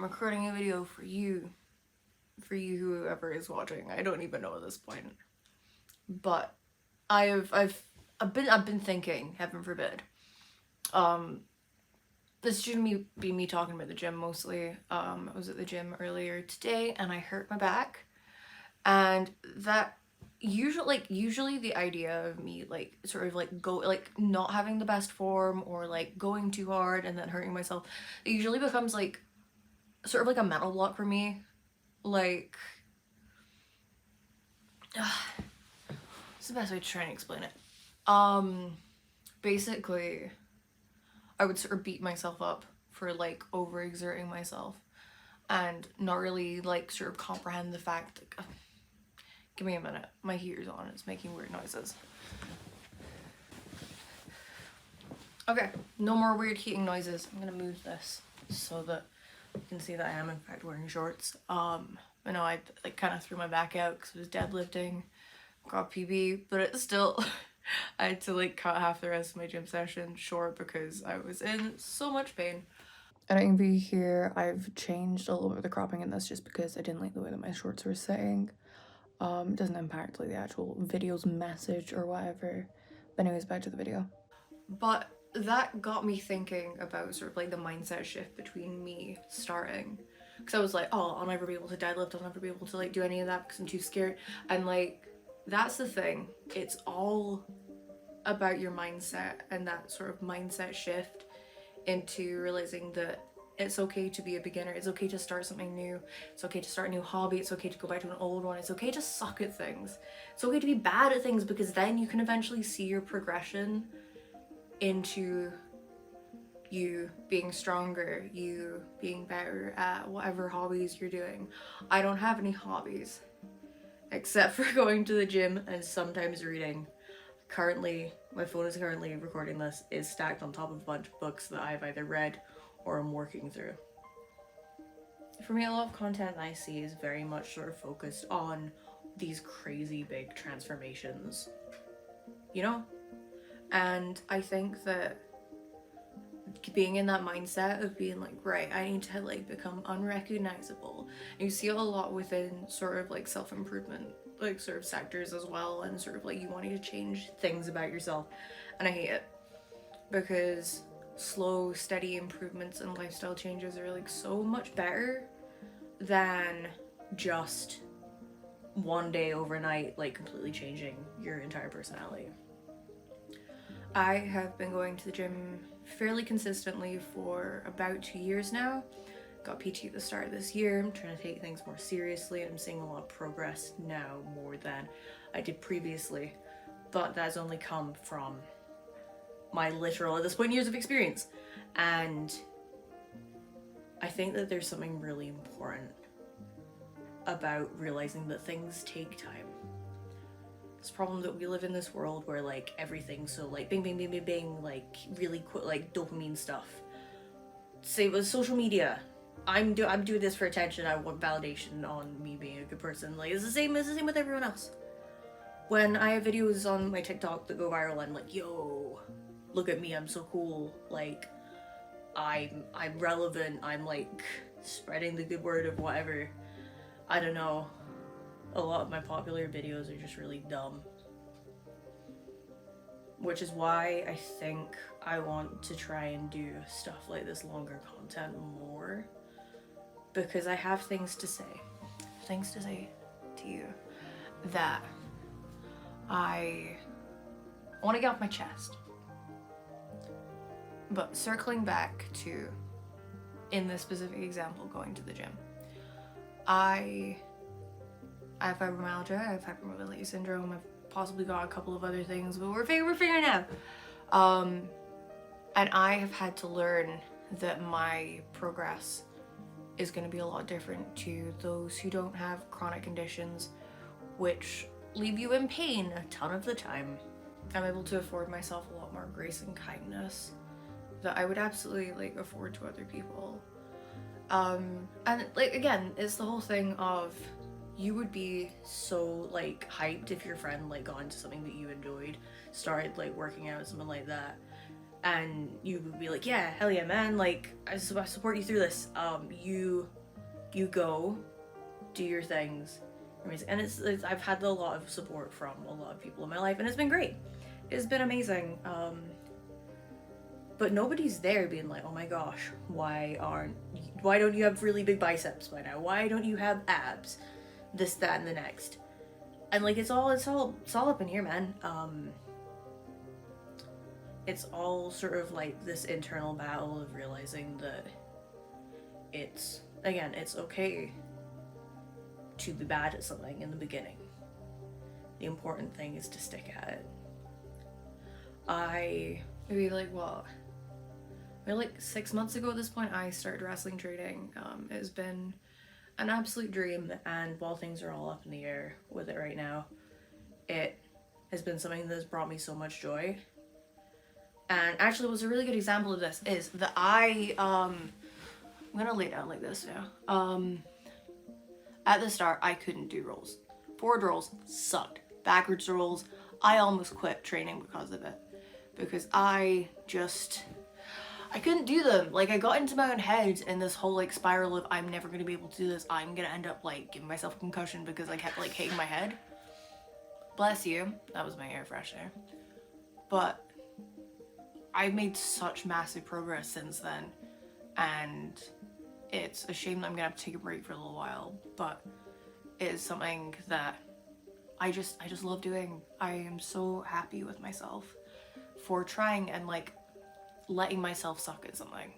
I'm recording a video for you whoever is watching. I don't even know at this point. But I've been thinking, heaven forbid. This shouldn't be me talking about the gym mostly. I was at the gym earlier today and I hurt my back. And that usually the idea of me not having the best form or like going too hard and then hurting myself, it usually becomes like sort of like a mental block for me. Like what's the best way to try and explain it? Basically I would sort of beat myself up for like overexerting myself and not really like sort of comprehend the fact like, give me a minute, my heater's on, it's making weird noises. Okay, no more weird heating noises. I'm gonna move this so that you can see that I am in fact wearing shorts. I know I like kind of threw my back out because I was deadlifting, got PB, but it's still I had to like cut half the rest of my gym session short because I was in so much pain. And I can be here, I've changed a little bit of the cropping in this just because I didn't like the way that my shorts were sitting. It doesn't impact like the actual video's message or whatever. But anyways, back to the video. But that got me thinking about sort of like the mindset shift between me starting, because I was like, oh, I'll never be able to deadlift, I'll never be able to like do any of that because I'm too scared. And like that's the thing, it's all about your mindset and that sort of mindset shift into realizing that it's okay to be a beginner, it's okay to start something new, it's okay to start a new hobby, it's okay to go back to an old one, it's okay to suck at things, it's okay to be bad at things, because then you can eventually see your progression into you being stronger, you being better at whatever hobbies you're doing. I don't have any hobbies except for going to the gym and sometimes reading. Currently, my phone is currently recording this, is stacked on top of a bunch of books that I've either read or I'm working through. For me, a lot of content I see is very much sort of focused on these crazy big transformations, you know? And I think that being in that mindset of being like, right, I need to like become unrecognizable. And you see it a lot within sort of like self-improvement, like sort of sectors as well, and sort of like you wanting to change things about yourself. And I hate it because slow, steady improvements and lifestyle changes are like so much better than just one day overnight like completely changing your entire personality. I have been going to the gym fairly consistently for about 2 years now. Got PT at the start of this year. I'm trying to take things more seriously and I'm seeing a lot of progress now more than I did previously. But that has only come from my literal, at this point, years of experience. And I think that there's something really important about realizing that things take time. This problem that we live in this world where like everything's so like bing bing bing bing bing, like really quick, like dopamine stuff. Say with social media, I'm doing this for attention, I want validation on me being a good person. Like it's the same with everyone else. When I have videos on my TikTok that go viral, I'm like, yo, look at me, I'm so cool, like I'm relevant, I'm like spreading the good word of whatever. I don't know. A lot of my popular videos are just really dumb. Which is why I think I want to try and do stuff like this longer content more. Because I have things to say. Things to say to you that I want to get off my chest. But circling back to, in this specific example, going to the gym. I have fibromyalgia, I have hypermobility syndrome, I've possibly got a couple of other things, but we're figuring out. And I have had to learn that my progress is going to be a lot different to those who don't have chronic conditions, which leave you in pain a ton of the time. I'm able to afford myself a lot more grace and kindness that I would absolutely like afford to other people. And like again, it's the whole thing of you would be so like hyped if your friend like got into something that you enjoyed, started like working out, something like that, and you would be like, yeah, hell yeah, man, like I support you through this. You go do your things, and it's I've had a lot of support from a lot of people in my life, and it's been great. It's been amazing. But nobody's there being like, oh my gosh, why don't you have really big biceps by now? Why don't you have abs? This, that, and the next. And like it's all up in here, man. It's all sort of like this internal battle of realizing that it's okay to be bad at something in the beginning. The important thing is to stick at it. Maybe like 6 months ago at this point, I started wrestling training. It has been an absolute dream, and while things are all up in the air with it right now, it has been something that has brought me so much joy. And actually, what's a really good example of this is that I'm gonna lay down like this now. At the start, I couldn't do rolls. Forward rolls sucked. Backwards rolls, I almost quit training because of it. Because I couldn't do them. Like, I got into my own head in this whole like spiral of I'm never gonna be able to do this. I'm gonna end up like giving myself a concussion because I kept like hitting my head. Bless you. That was my air freshener. But I've made such massive progress since then, and it's a shame that I'm gonna have to take a break for a little while, but it is something that I just love doing. I am so happy with myself for trying and like letting myself suck at something.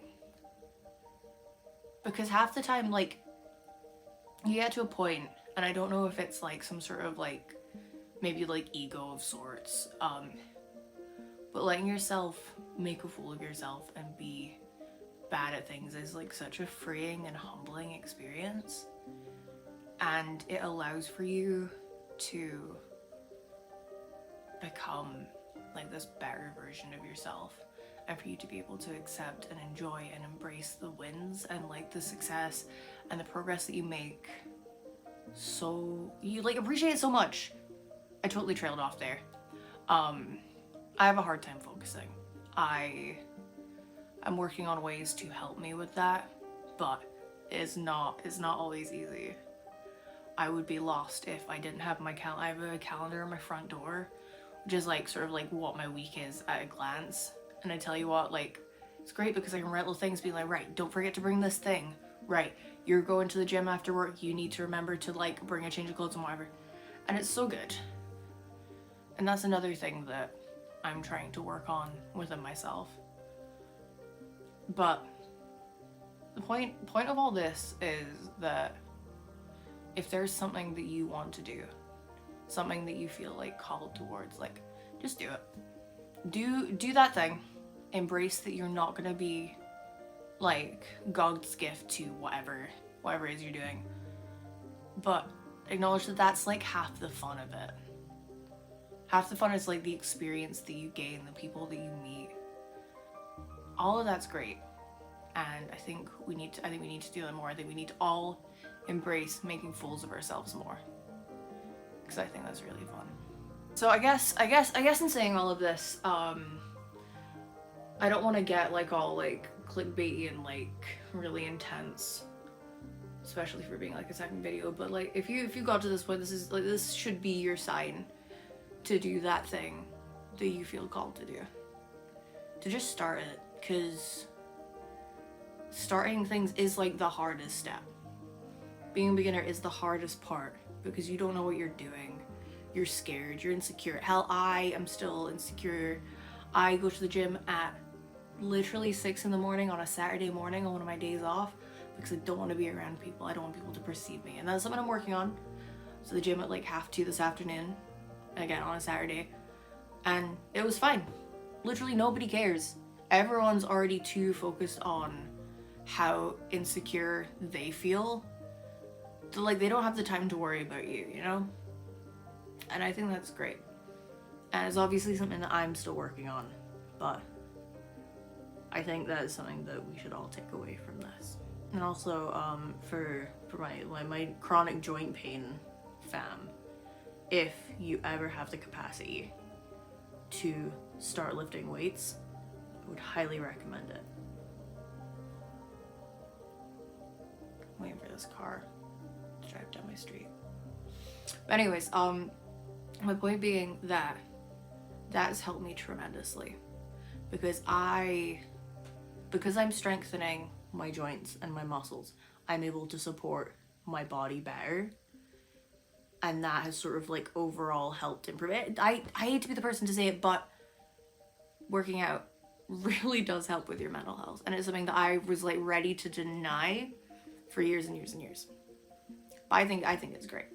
Because half the time, like, you get to a point, and I don't know if it's like some sort of like, maybe like ego of sorts, but letting yourself make a fool of yourself and be bad at things is like such a freeing and humbling experience. And it allows for you to become like this better version of yourself, and for you to be able to accept and enjoy and embrace the wins and like the success and the progress that you make. So you like appreciate it so much. I totally trailed off there. I have a hard time focusing. I'm working on ways to help me with that, but it's not always easy. I would be lost if I didn't have my I have a calendar on my front door, which is like sort of like what my week is at a glance. And I tell you what, like, it's great because I can write little things, be like, right, don't forget to bring this thing. Right, you're going to the gym after work, you need to remember to like bring a change of clothes and whatever. And it's so good. And that's another thing that I'm trying to work on within myself. But the point of all this is that if there's something that you want to do, something that you feel like called towards, like, just do it. Do that thing. Embrace that you're not gonna be like God's gift to whatever it is you're doing. But acknowledge that that's like half the fun of it. Half the fun is like the experience that you gain, the people that you meet. All of that's great. And I think we need to do that more. I think we need to all embrace making fools of ourselves more. Because I think that's really fun. So I guess in saying all of this, I don't want to get like all like clickbaity and like really intense, especially for being like a second video, but like if you got to this point, this should be your sign to do that thing that you feel called to do. To just start it, because starting things is like the hardest step. Being a beginner is the hardest part because you don't know what you're doing. You're scared, you're insecure. Hell, I am still insecure. I go to the gym at literally 6 in the morning on a Saturday morning on one of my days off because I don't want to be around people. I don't want people to perceive me. And that's something I'm working on. So the gym at like 1:30 this afternoon, again on a Saturday. And it was fine. Literally nobody cares. Everyone's already too focused on how insecure they feel. So like they don't have the time to worry about you, you know? And I think that's great. And it's obviously something that I'm still working on, but I think that is something that we should all take away from this. And also, for my chronic joint pain fam, if you ever have the capacity to start lifting weights, I would highly recommend it. I'm waiting for this car to drive down my street. But anyways, my point being that has helped me tremendously because I'm strengthening my joints and my muscles. I'm able to support my body better, and that has sort of like overall helped improve it. I hate to be the person to say it, but working out really does help with your mental health, and it's something that I was like ready to deny for years and years and years. But I think it's great.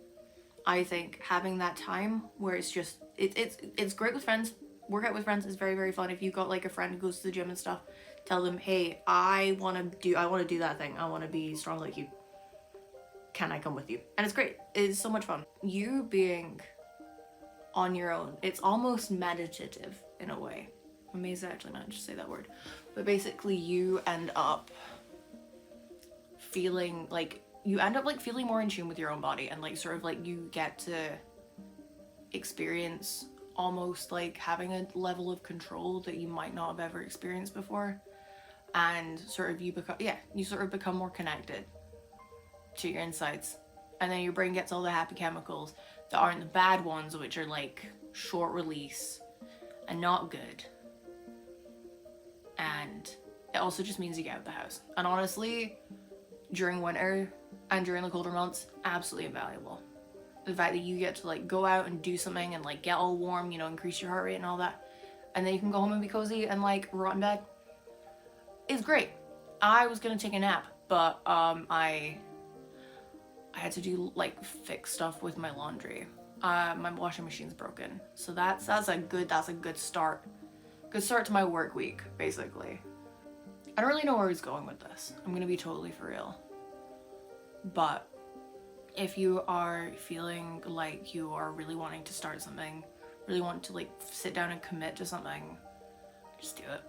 I think having that time where it's just it's great with friends. Work out with friends is very, very fun. If you've got like a friend who goes to the gym and stuff, tell them, hey, I want to do that thing. I want to be strong like you. Can I come with you? And it's great. It's so much fun. You being on your own, it's almost meditative in a way. I'm amazed I actually managed to say that word. But basically you end up feeling more in tune with your own body, and like sort of like you get to experience almost like having a level of control that you might not have ever experienced before, and sort of you become more connected to your insides, and then your brain gets all the happy chemicals that aren't the bad ones, which are like short release and not good. And it also just means you get out of the house, and honestly during winter and during the colder months, absolutely invaluable. The fact that you get to like go out and do something and like get all warm, you know, increase your heart rate and all that, and then you can go home and be cozy and like rot in bed, is great. I was gonna take a nap, but I had to do like fix stuff with my laundry. My washing machine's broken, so that's a good start to my work week, basically. I don't really know where I was going with this, I'm gonna be totally for real, but if you are feeling like you are really wanting to start something, really want to like sit down and commit to something, just do it.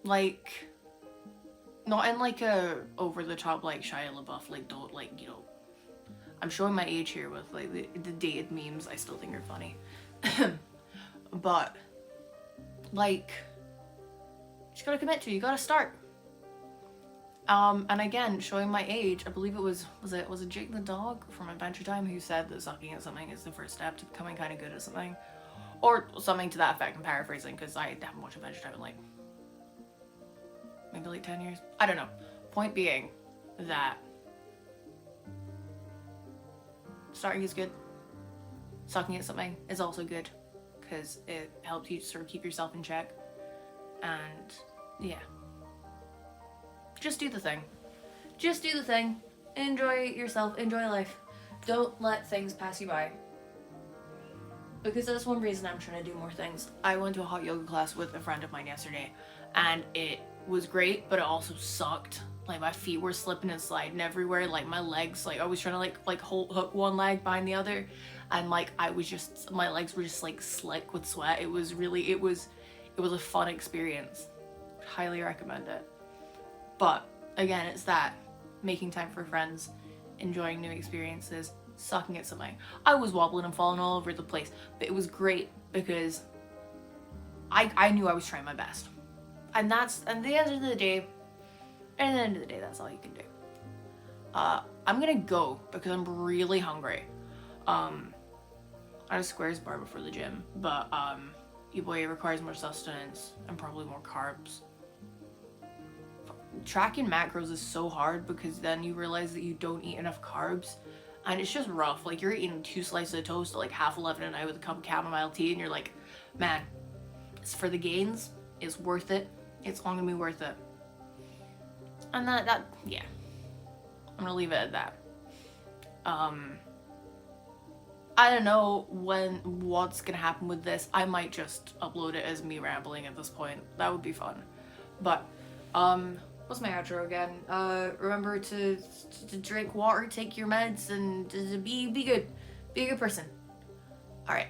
Like, not in like a over the top like Shia LaBeouf, like don't like, you know, I'm showing my age here with like the dated memes I still think are funny. But like, you just gotta commit to it, you gotta start. And again, showing my age, I believe it was it Jake the dog from Adventure Time who said that sucking at something is the first step to becoming kind of good at something, or something to that effect. I'm paraphrasing because I haven't watched Adventure Time in like maybe like 10 years. I don't know. Point being that starting is good. Sucking at something is also good because it helps you sort of keep yourself in check. And yeah. Just do the thing. Just do the thing. Enjoy yourself. Enjoy life. Don't let things pass you by. Because that's one reason I'm trying to do more things. I went to a hot yoga class with a friend of mine yesterday, and it was great, but it also sucked. Like my feet were slipping and sliding everywhere. Like my legs, like I was trying to like hook one leg behind the other, and like my legs were just like slick with sweat. It was a fun experience. Highly recommend it. But again, it's that making time for friends, enjoying new experiences, sucking at something. I was wobbling and falling all over the place, but it was great because I knew I was trying my best. And that's, at the end of the day, that's all you can do. I'm gonna go because I'm really hungry. I had a Squares bar before the gym, but it requires more sustenance and probably more carbs. Tracking macros is so hard because then you realize that you don't eat enough carbs, and it's just rough. Like you're eating 2 slices of toast at like 11:30 at night with a cup of chamomile tea, and you're like, man, it's for the gains, it's worth it, it's all gonna be worth it. And that yeah, I'm gonna leave it at that. I don't know what's gonna happen with this. I might just upload it as me rambling at this point. That would be fun. But what's my outro again? Remember to drink water, take your meds, and to be good. Be a good person. Alright.